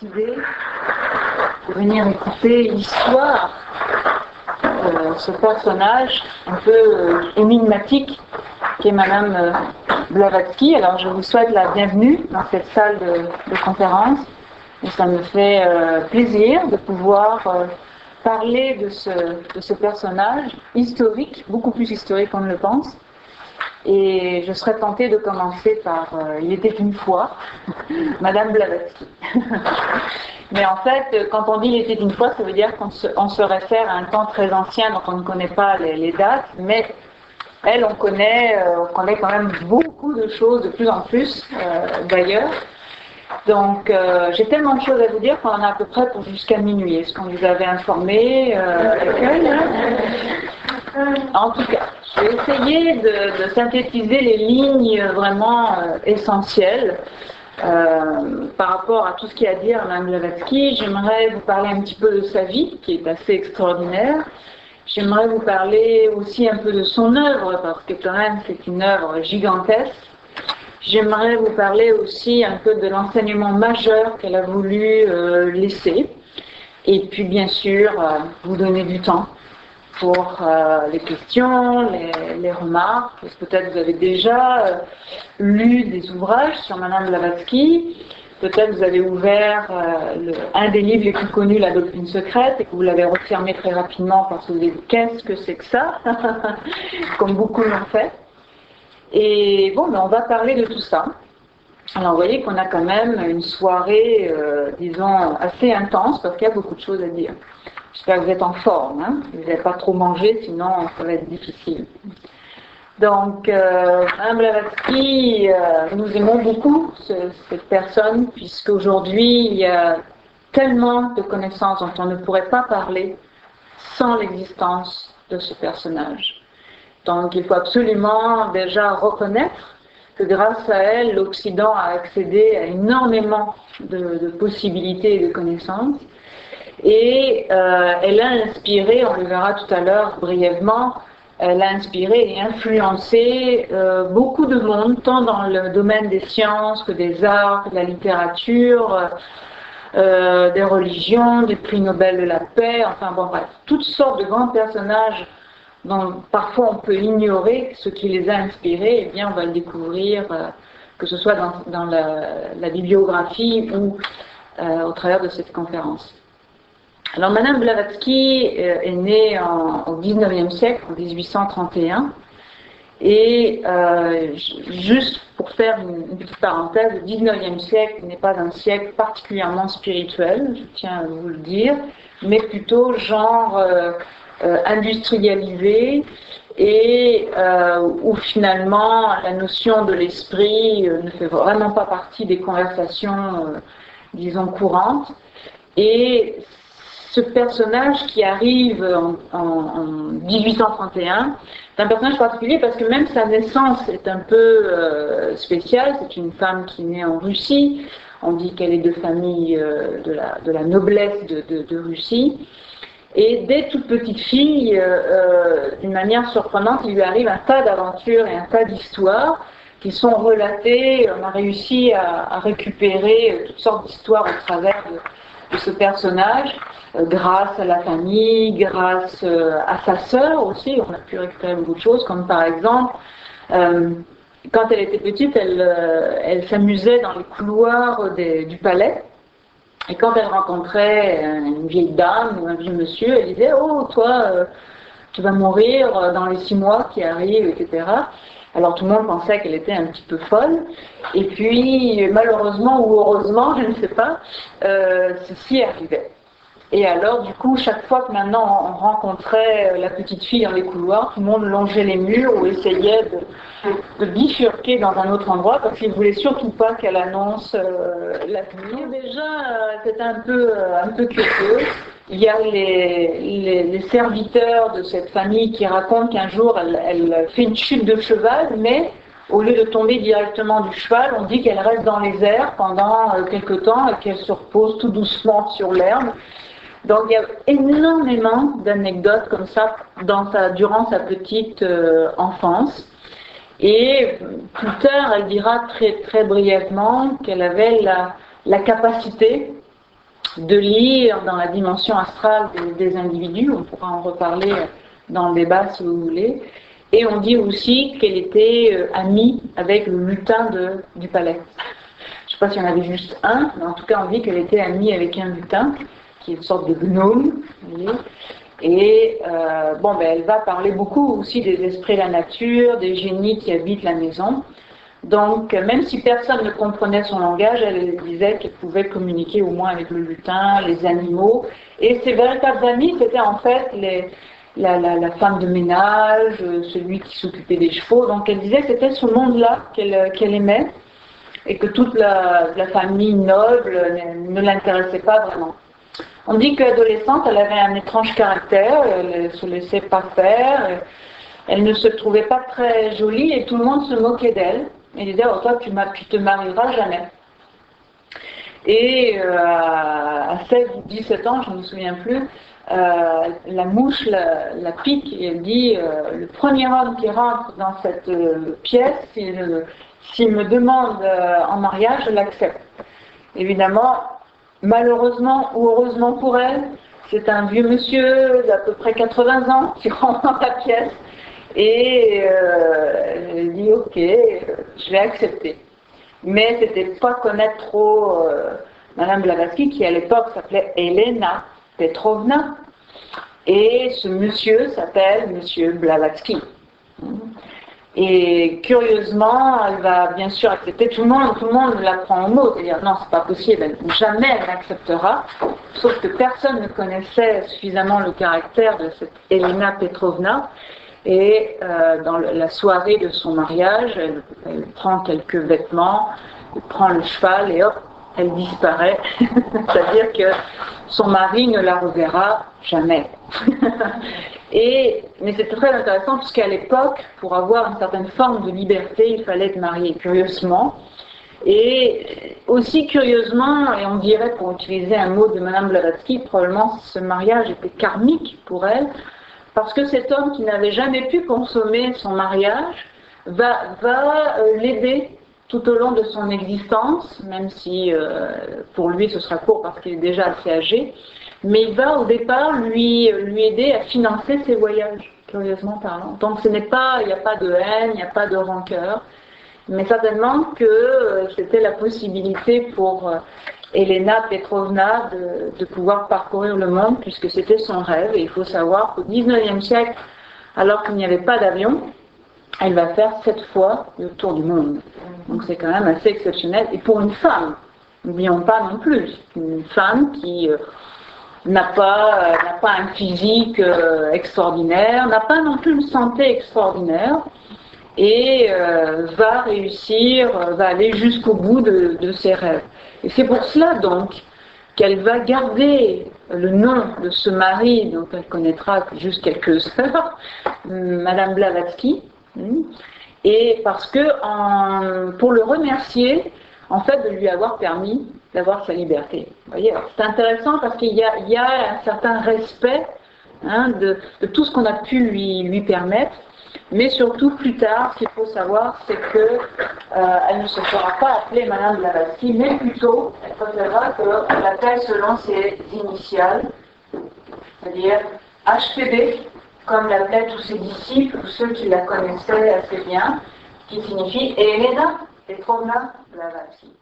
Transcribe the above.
décidé de venir écouter l'histoire de ce personnage un peu énigmatique qui est Madame Blavatsky. Alors je vous souhaite la bienvenue dans cette salle de conférence et ça me fait plaisir de pouvoir parler de ce personnage historique, beaucoup plus historique qu'on ne le pense. Et je serais tentée de commencer par Il était une fois, Madame Blavatsky. Mais en fait, quand on dit Il était une fois, ça veut dire qu'on se réfère à un temps très ancien dont on ne connaît pas les dates, mais elle, on connaît quand même beaucoup de choses, de plus en plus d'ailleurs. Donc, j'ai tellement de choses à vous dire qu'on en a à peu près pour jusqu'à minuit. Est-ce qu'on vous avait informé En tout cas, je vais essayer de synthétiser les lignes vraiment essentielles par rapport à tout ce qu'il y a à dire à Mme Blavatsky. J'aimerais vous parler un petit peu de sa vie, qui est assez extraordinaire. J'aimerais vous parler aussi un peu de son œuvre, parce que quand même c'est une œuvre gigantesque. J'aimerais vous parler aussi un peu de l'enseignement majeur qu'elle a voulu laisser. Et puis bien sûr, vous donner du temps pour les questions, les remarques. Peut-être vous avez déjà lu des ouvrages sur Madame Blavatsky. Peut-être vous avez ouvert un des livres les plus connus, La Doctrine secrète, et que vous l'avez refermé très rapidement parce que vous avez dit qu'est-ce que c'est que ça comme beaucoup l'ont fait. Et bon, on va parler de tout ça. Alors vous voyez qu'on a quand même une soirée, disons, assez intense parce qu'il y a beaucoup de choses à dire. J'espère que vous êtes en forme, hein. Vous n'avez pas trop mangé, sinon ça va être difficile. Donc, Madame Blavatsky, nous aimons beaucoup cette personne, puisqu'aujourd'hui, il y a tellement de connaissances dont on ne pourrait pas parler sans l'existence de ce personnage. Donc, il faut absolument déjà reconnaître que grâce à elle, l'Occident a accédé à énormément de possibilités et de connaissances. Et elle a inspiré, on le verra tout à l'heure brièvement, elle a inspiré et influencé beaucoup de monde, tant dans le domaine des sciences que des arts, de la littérature, des religions, des prix Nobel de la paix, enfin bon bref, toutes sortes de grands personnages dont parfois on peut ignorer ce qui les a inspirés. Eh bien on va le découvrir, que ce soit dans la bibliographie ou au travers de cette conférence. Alors, Madame Blavatsky est née au XIXe siècle, en 1831, et juste pour faire une petite parenthèse, le XIXe siècle n'est pas un siècle particulièrement spirituel, je tiens à vous le dire, mais plutôt genre industrialisé, et où finalement la notion de l'esprit ne fait vraiment pas partie des conversations, disons, courantes. Et ce personnage qui arrive en 1831, c'est un personnage particulier parce que même sa naissance est un peu spéciale. C'est une femme qui est née en Russie. On dit qu'elle est de famille de la noblesse de Russie. Et dès toute petite fille, d'une manière surprenante, il lui arrive un tas d'aventures et un tas d'histoires qui sont relatées. On a réussi à récupérer toutes sortes d'histoires au travers de ce personnage, grâce à la famille, grâce à sa sœur aussi. On a pu récupérer beaucoup de choses, comme par exemple, quand elle était petite, elle s'amusait dans les couloirs du palais, et quand elle rencontrait une vieille dame ou un vieux monsieur, elle disait « Oh, toi, tu vas mourir dans les 6 mois qui arrivent, etc. » Alors tout le monde pensait qu'elle était un petit peu folle, et puis malheureusement ou heureusement, je ne sais pas, ceci arrivait. Et alors du coup, chaque fois que maintenant on rencontrait la petite fille dans les couloirs, tout le monde longeait les murs ou essayait de bifurquer dans un autre endroit parce qu'il ne voulait surtout pas qu'elle annonce l'avenir. Déjà, c'est un peu curieux. Il y a les serviteurs de cette famille qui racontent qu'un jour elle fait une chute de cheval, mais au lieu de tomber directement du cheval, on dit qu'elle reste dans les airs pendant quelque temps et qu'elle se repose tout doucement sur l'herbe. Donc il y a énormément d'anecdotes comme ça durant sa petite enfance. Et plus tard, elle dira très, très brièvement qu'elle avait la capacité de lire dans la dimension astrale des individus. On pourra en reparler dans le débat si vous voulez. Et on dit aussi qu'elle était amie avec le lutin du palais. Je ne sais pas s'il y en avait juste un, mais en tout cas on dit qu'elle était amie avec un lutin, qui est une sorte de gnome. Vous voyez. Et elle va parler beaucoup aussi des esprits de la nature, des génies qui habitent la maison. Donc, même si personne ne comprenait son langage, elle disait qu'elle pouvait communiquer au moins avec le lutin, les animaux. Et ses véritables amis, c'était en fait la femme de ménage, celui qui s'occupait des chevaux. Donc, elle disait que c'était ce monde-là qu'elle aimait et que toute la famille noble ne l'intéressait pas vraiment. On dit qu'adolescente, elle avait un étrange caractère, elle ne se laissait pas faire, elle ne se trouvait pas très jolie et tout le monde se moquait d'elle. Il disait, oh, toi, tu te marieras jamais. Et à 16 ou 17 ans, je ne me souviens plus, la mouche la pique et elle dit, le premier homme qui rentre dans cette pièce, s'il me demande en mariage, je l'accepte. Évidemment, malheureusement ou heureusement pour elle, c'est un vieux monsieur d'à peu près 80 ans qui rentre dans la pièce. Et elle dit ok, je vais accepter. Mais c'était pas connaître trop Madame Blavatsky, qui à l'époque s'appelait Elena Petrovna, et ce monsieur s'appelle Monsieur Blavatsky. Et curieusement, elle va bien sûr accepter. Tout le monde la prend au mot, c'est-à-dire non, c'est pas possible, jamais elle n'acceptera. Sauf que personne ne connaissait suffisamment le caractère de cette Elena Petrovna. Et dans la soirée de son mariage, elle prend quelques vêtements, elle prend le cheval et hop, elle disparaît. C'est-à-dire que son mari ne la reverra jamais. Mais c'était très intéressant puisqu'à l'époque, pour avoir une certaine forme de liberté, il fallait être marié, curieusement. Et aussi curieusement, et on dirait pour utiliser un mot de Madame Blavatsky, probablement ce mariage était karmique pour elle, parce que cet homme qui n'avait jamais pu consommer son mariage va l'aider tout au long de son existence, même si pour lui ce sera court parce qu'il est déjà assez âgé, mais il va au départ lui aider à financer ses voyages, curieusement parlant. Donc il n'y a pas de haine, il n'y a pas de rancœur, mais certainement que c'était la possibilité pour Elena Petrovna de pouvoir parcourir le monde, puisque c'était son rêve. Et il faut savoir qu'au XIXe siècle, alors qu'il n'y avait pas d'avion, elle va faire 7 fois le tour du monde. Donc c'est quand même assez exceptionnel. Et pour une femme, n'oublions pas non plus, une femme qui n'a pas un physique extraordinaire, n'a pas non plus une santé extraordinaire, et va réussir, va aller jusqu'au bout de ses rêves. Et c'est pour cela donc qu'elle va garder le nom de ce mari dont elle connaîtra juste quelques heures, Madame Blavatsky, et parce que pour le remercier en fait de lui avoir permis d'avoir sa liberté. Vous voyez, c'est intéressant parce qu'il y a un certain respect de tout ce qu'on a pu lui permettre. Mais surtout, plus tard, ce qu'il faut savoir, c'est qu'elle ne se fera pas appeler Madame Blavatsky, mais plutôt, elle préférera qu'on l'appelle selon ses initiales, c'est-à-dire HPB, comme l'appelaient tous ses disciples, ou ceux qui la connaissaient assez bien, qui signifie Elena Petrovna Blavatsky.